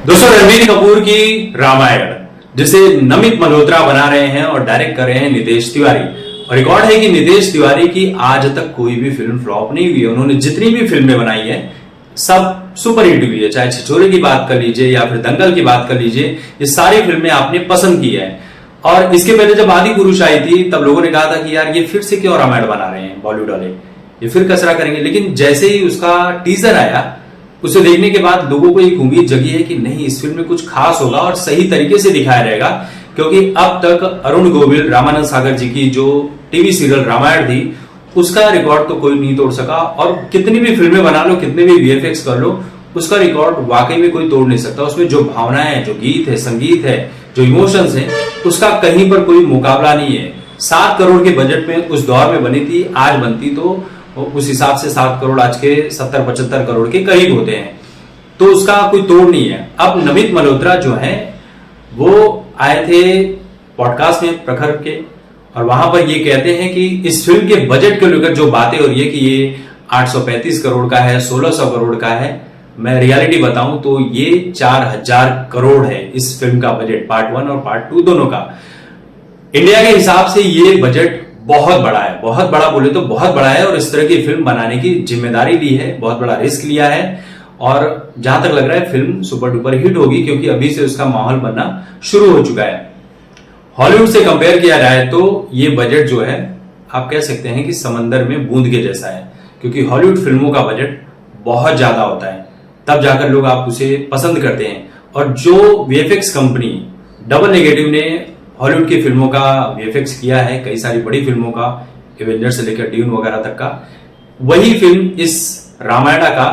दोस्तों, रणबीर कपूर की रामायण जिसे नमित मल्होत्रा बना रहे हैं और डायरेक्ट कर रहे हैं नितेश तिवारी। और रिकॉर्ड है कि नितेश तिवारी की आज तक कोई भी फिल्म फ्लॉप नहीं हुई है। उन्होंने जितनी भी फिल्में बनाई है सब सुपर हिट हुई है। चाहे छिछोरे की बात कर लीजिए या फिर दंगल की बात कर लीजिए, ये सारी फिल्में आपने पसंद की है। और इसके पहले जब आदि पुरुष आई थी तब लोगों ने कहा था कि यार ये फिर से क्यों रामायण बना रहे हैं बॉलीवुड वाले, ये फिर कसरा करेंगे। लेकिन जैसे ही उसका टीजर आया, उसे देखने के बाद लोगों को एक उम्मीद जगी है कि नहीं, इस फिल्म में कुछ खास होगा और सही तरीके से दिखाया जाएगा। क्योंकि अब तक अरुण गोविल, रामानंद सागर जी की जो टीवी सीरियल रामायण थी, उसका रिकॉर्ड तो कोई नहीं तोड़ सका। और कितनी भी फिल्में बना लो, कितने भी वीएफएक्स कर लो, उसका रिकॉर्ड वाकई में कोई तोड़ नहीं सकता। उसमें जो भावनाएं हैं, जो गीत है, संगीत है, जो इमोशंस है, उसका कहीं पर कोई मुकाबला नहीं है। 7 करोड़ के बजट में उस दौर में बनी थी, आज बनती तो उस हिसाब से 7 करोड़ आज के 70-75 करोड़ के करीब होते हैं, तो उसका कोई तोड़ नहीं है। अब नमित मल्होत्रा जो है वो आए थे पॉडकास्ट में प्रखर के, और वहां पर ये कहते हैं कि इस फिल्म के बजट को लेकर जो बातें हो रही है कि ये 835 करोड़ का है, 1600 करोड़ का है, मैं रियलिटी बताऊं तो ये 4000 करोड़ है इस फिल्म का बजट, पार्ट 1 और पार्ट 2 दोनों का। इंडिया के हिसाब से ये बजट बहुत बड़ा है, बहुत बड़ा बोले तो बहुत बड़ा है। और इस तरह की फिल्म बनाने की जिम्मेदारी ली है, बहुत बड़ा रिस्क लिया है। और जहां तक लग रहा है फिल्म सुपर डुपर हिट होगी, क्योंकि अभी से उसका माहौल बनना शुरू हो चुका है। हॉलीवुड से कंपेयर किया जाए तो ये बजट जो है, आप कह सकते हैं कि समंदर में बूंद के जैसा है। क्योंकि हॉलीवुड फिल्मों का बजट बहुत ज्यादा होता है, तब जाकर लोग आप उसे पसंद करते हैं। और जो वीएफएक्स कंपनी डबल नेगेटिव ने हॉलीवुड की फिल्मों का वीएफएक्स किया है, कई सारी बड़ी फिल्मों का, एवेंजर से लेकर ड्यून वगैरह तक का, वही फिल्म इस रामायणा का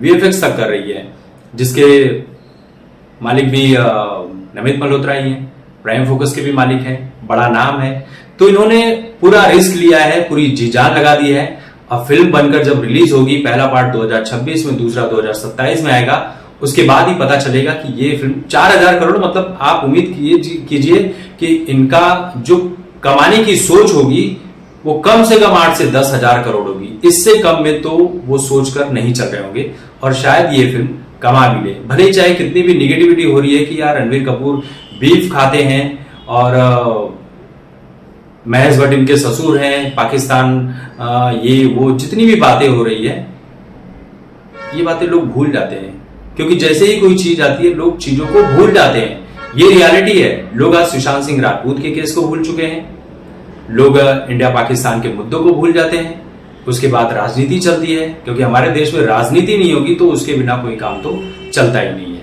वीएफएक्स तक कर रही है, जिसके मालिक भी नमित मल्होत्रा ही है, प्राइम फोकस के भी मालिक हैं, बड़ा नाम है। तो इन्होंने पूरा रिस्क लिया है, पूरी जी जान लगा दी है। अब फिल्म बनकर जब रिलीज होगी, पहला पार्ट 2026 में, दूसरा 2027 में आएगा, उसके बाद ही पता चलेगा कि ये फिल्म 4000 करोड़, मतलब आप उम्मीद कीजिए कि इनका जो कमाने की सोच होगी वो कम से कम 8 से 10,000 करोड़ होगी। इससे कम में तो वो सोचकर नहीं चल रहे होंगे, और शायद ये फिल्म कमा भी ले। भले ही चाहे कितनी भी निगेटिविटी हो रही है कि यार रणबीर कपूर बीफ खाते हैं और महेश भट्ट इनके ससुर हैं, पाकिस्तान, ये वो जितनी भी बातें हो रही है, ये बातें लोग भूल जाते हैं। क्योंकि जैसे ही कोई चीज आती है लोग चीजों को भूल जाते हैं, ये रियलिटी है। लोग आज सुशांत सिंह राजपूत के केस को भूल चुके हैं, लोग इंडिया पाकिस्तान के मुद्दों को भूल जाते हैं, उसके बाद राजनीति चलती है। क्योंकि हमारे देश में राजनीति नहीं होगी तो उसके बिना कोई काम तो चलता ही नहीं है।